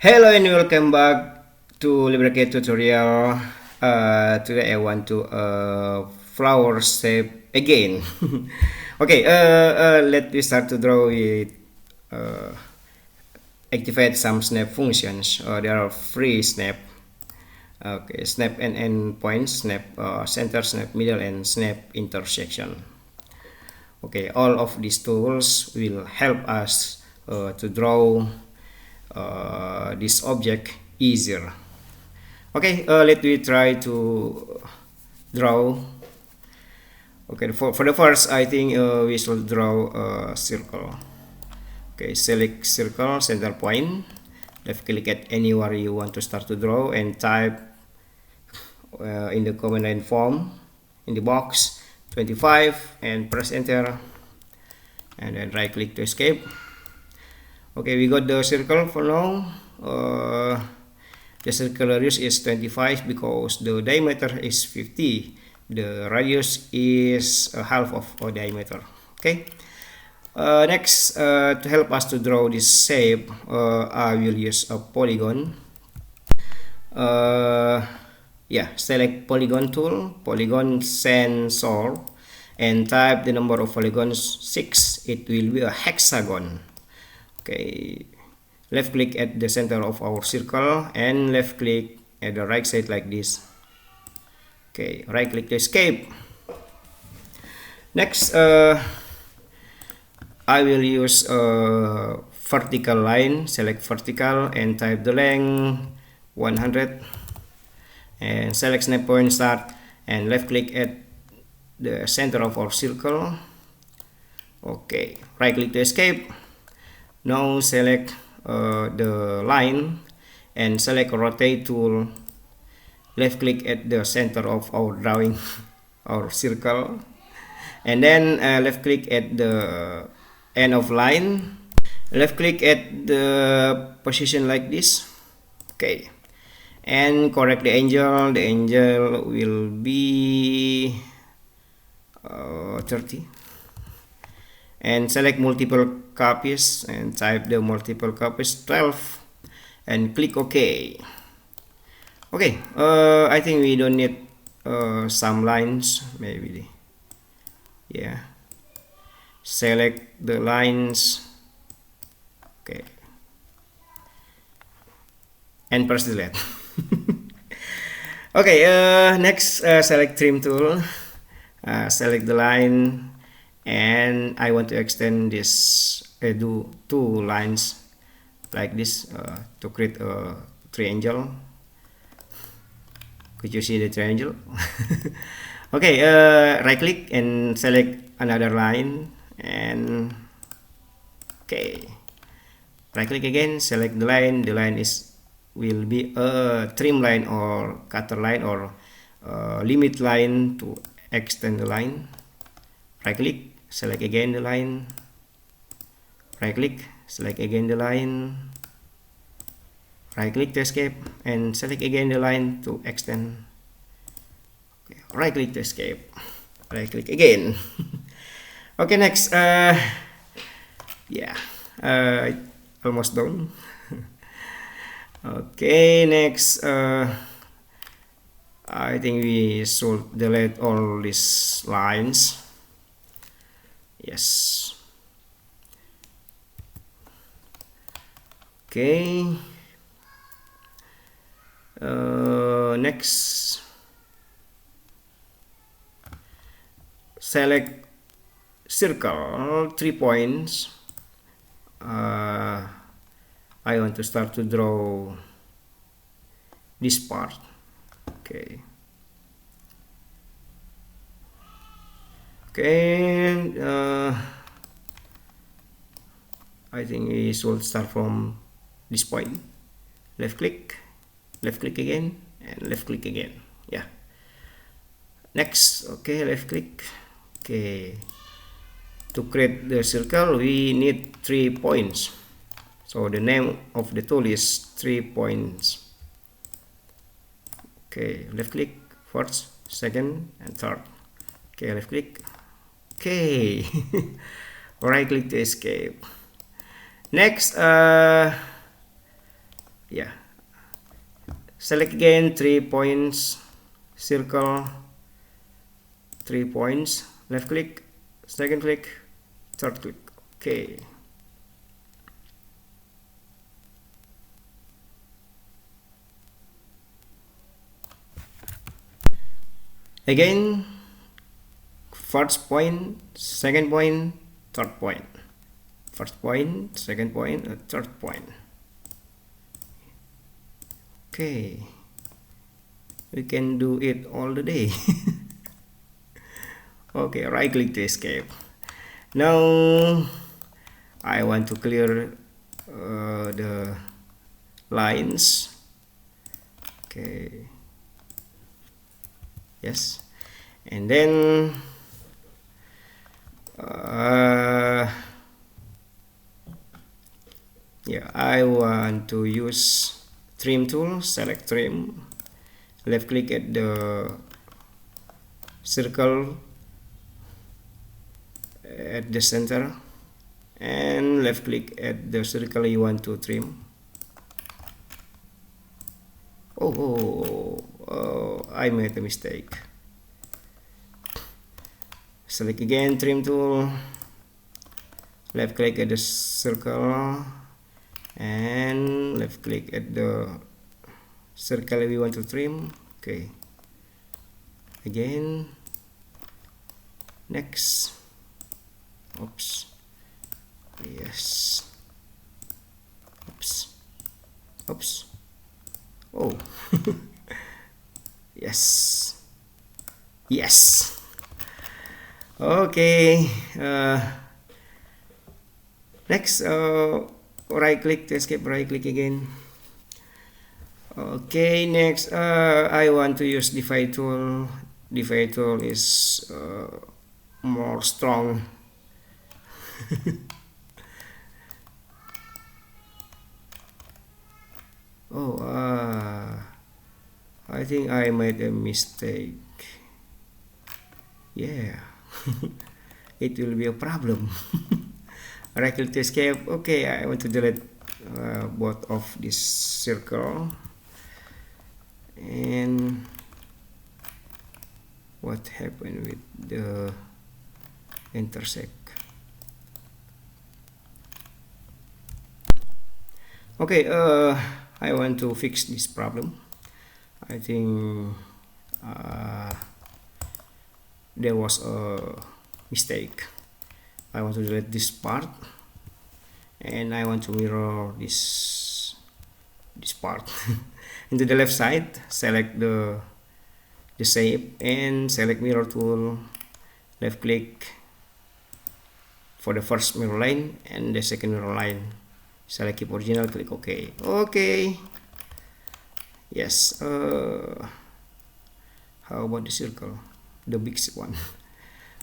Hello and welcome back to LibreCAD tutorial. Today I want to flower shape again. Okay, let me start to draw with uh, activate some snap functions. There are three snap. Okay, snap and end point, snap center, snap middle, and snap intersection. Okay, all of these tools will help us to draw this object easier. Okay, let me try to draw. Okay, for the first, I think we should draw a circle. Okay, select circle, center point. Left click at anywhere you want to start to draw and type in the command line form in the box 25 and press enter and then right click to escape. Okay, we got the circle for now. The circle radius is 25 because the diameter is 50. The radius is a half of a diameter. Okay. Next, to help us to draw this shape, I will use a polygon. Yeah, select polygon tool, polygon sensor, and type the number of polygons 6. It will be a hexagon. Okay, left click at the center of our circle and left click at the right side like this. Okay, right click to escape. Next, I will use a vertical line. Select vertical and type the length 100 and select snap point start and left click at the center of our circle. Okay, right click to escape. Now select the line and select rotate tool. Left click at the center of our drawing, our circle, and then left click at the end of line. Left click at the position like this. Okay, and correct the angle. The angle will be 30. And select multiple copies and type the multiple copies 12 and click OK. Okay, I think we don't need some lines, maybe. Yeah, select the lines. Okay, and press delete. Okay, next select trim tool, select the line, and I want to extend this, do two lines like this to create a triangle. Could you see the triangle? Okay, right click and select another line and okay, right click again, select the line. The line will be a trim line or cutter line or limit line to extend the line. Right click, select again the line, right click, select again the line, right click to escape and select again the line to extend. Okay, right click to escape, right click again. Okay, next, yeah, almost done. Okay, next, I think we should delete all these lines. Yes. Okay. Next, select circle 3 points. I want to start to draw this part. Okay. Okay, I think we should start from this point. Left click again, and left click again. Yeah. Next, okay, left click. Okay. To create the circle, we need 3 points. So the name of the tool is 3 points. Okay, left click first, second, and third. Okay, left click. Okay. Right click to escape. Next, yeah, select again 3 points, circle, 3 points, left click, second click, third click. Okay, again first point, second point, third point, first point, second point, third point. Okay, we can do it all the day. Okay, right click to escape. Now I want to clear the lines. Okay, yes, and then yeah, I want to use trim tool. Select trim, left click at the circle at the center, and left click at the circle you want to trim. I made a mistake. Select again trim tool, left click at the circle, and left click at the circle we want to trim. Okay, again, next, oops, yes, oops, oops, oh, yes, yes. Okay, next, right click to escape, right click again. Okay, next, I want to use divide tool. Divide tool is more strong. Oh, I think I made a mistake. Yeah, it will be a problem. Right click to escape. Okay, I want to delete both of this circle. And what happened with the intersect? Okay, I want to fix this problem. I think there was a mistake. I want to delete this part, and I want to mirror this part. Into the left side, select the shape and select mirror tool, left click for the first mirror line and the second mirror line, select keep original, click OK. Okay, yes. How about the circle, the big one?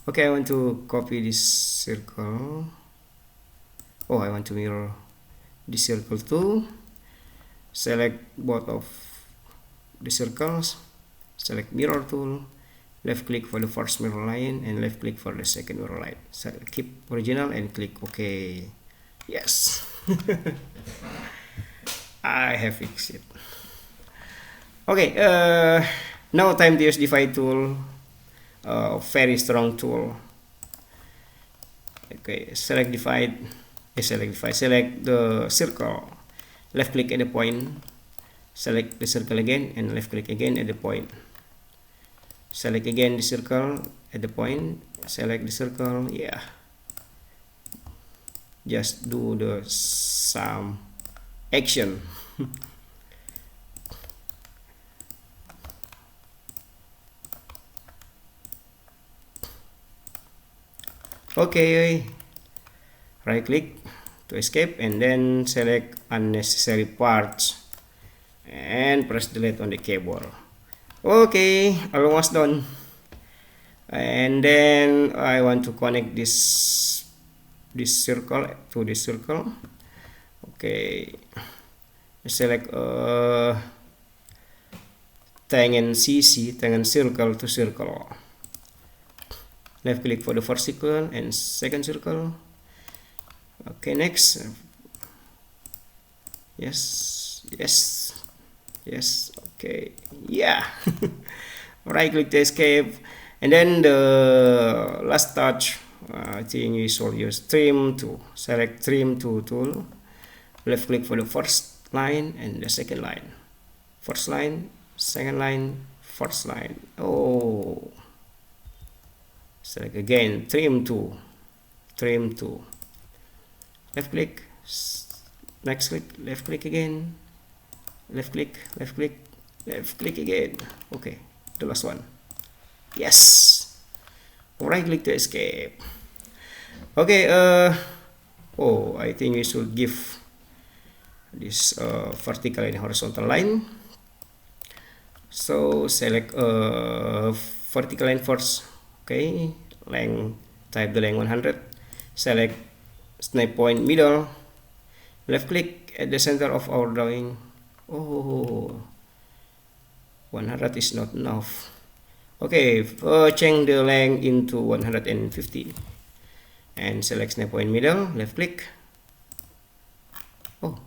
Okay, I want to copy this circle. Oh, I want to mirror this circle too. Select both of the circles, select mirror tool, left click for the first mirror line and left click for the second mirror line. Select keep original and click OK. Yes. I have fixed it. Okay, now time to use divide tool. Very strong tool. Okay, select divide, select the circle, left click at the point, select the circle again and left click again at the point, select again the circle at the point, select the circle. Yeah, just do the some action. Okay, right click to escape and then select unnecessary parts and press delete on the keyboard. Okay, almost done. And then I want to connect this circle to this circle. Okay, select tangen CC, tangen circle to circle. Left click for the first circle and second circle. Okay, next. Yes, Yes, yes, okay, yeah. Right click to escape, and then the last touch, I think we should use trim tool. Select trim tool, left click for the first line and the second line. First line, second line, first line. Oh, select again, trim tool, left click, next click, left click again, left click, left click, left click again. Okay, the last one. Yes. Right click to escape. Okay, oh, I think we should give this vertical and horizontal line. So select vertical line first. Okay, length, type the length 100. Select snap point middle. Left click at the center of our drawing. Oh, 100 is not enough. Okay, change the length into 150 and select snap point middle, left click. Oh,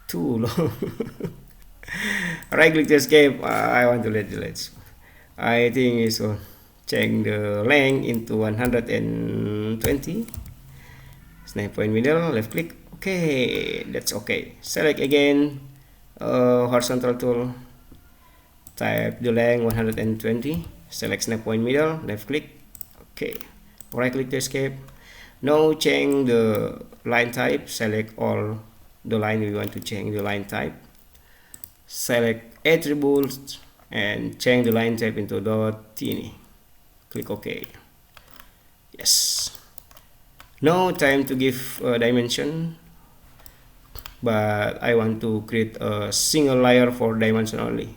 too low. Right click to escape. I want to delete. I think it will change the length into 120. Snap point middle, left click. Okay, that's okay. Select again horizontal tool. Type the length 120. Select snap point middle, left click. Okay, right click to escape. Now change the line type. Select all the line we want to change the line type. Select attributes and change the line type into .tiny. Click OK. Yes. Now time to give a dimension, but I want to create a single layer for dimension only.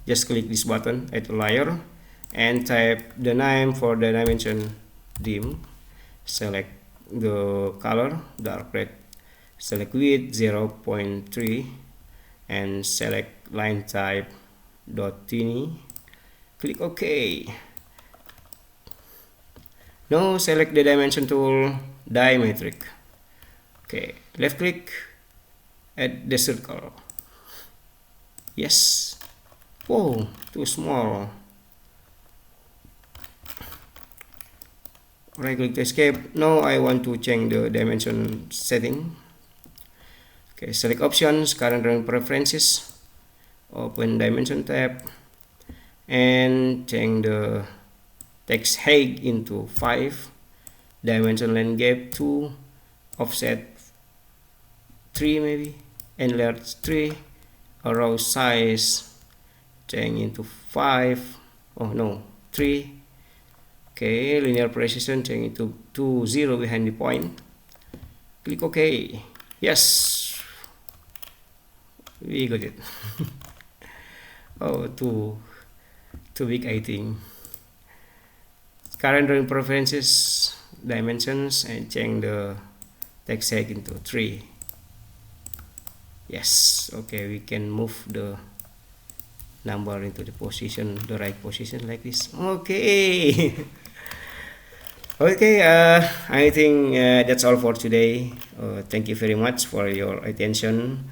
Just click this button, add a layer, and type the name for the dimension dim. Select the color, dark red. Select width 0.3 and select line type .tiny. Click OK. Now select the dimension tool, diametric. Okay, left click, add the circle. Yes. Oh, too small. Right click to escape. Now I want to change the dimension setting. Okay, select options, current drawing preferences, open dimension tab, and change the text height into 5, dimension length gap 2, offset 3 maybe, enlarge 3, row size change into 5, oh no, 3. Okay, linear precision change into 0 behind the point. Click OK. Yes, we got it. Oh, too big, I think. Current drawing preferences, dimensions, and change the text height into 3. Yes, okay, we can move the number into the position, the right position like this. Okay. Okay, I think that's all for today. Thank you very much for your attention.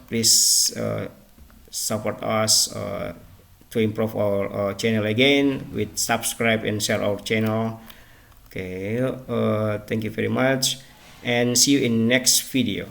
Please support us to improve our channel again with subscribe and share our channel. Okay, thank you very much and see you in next video.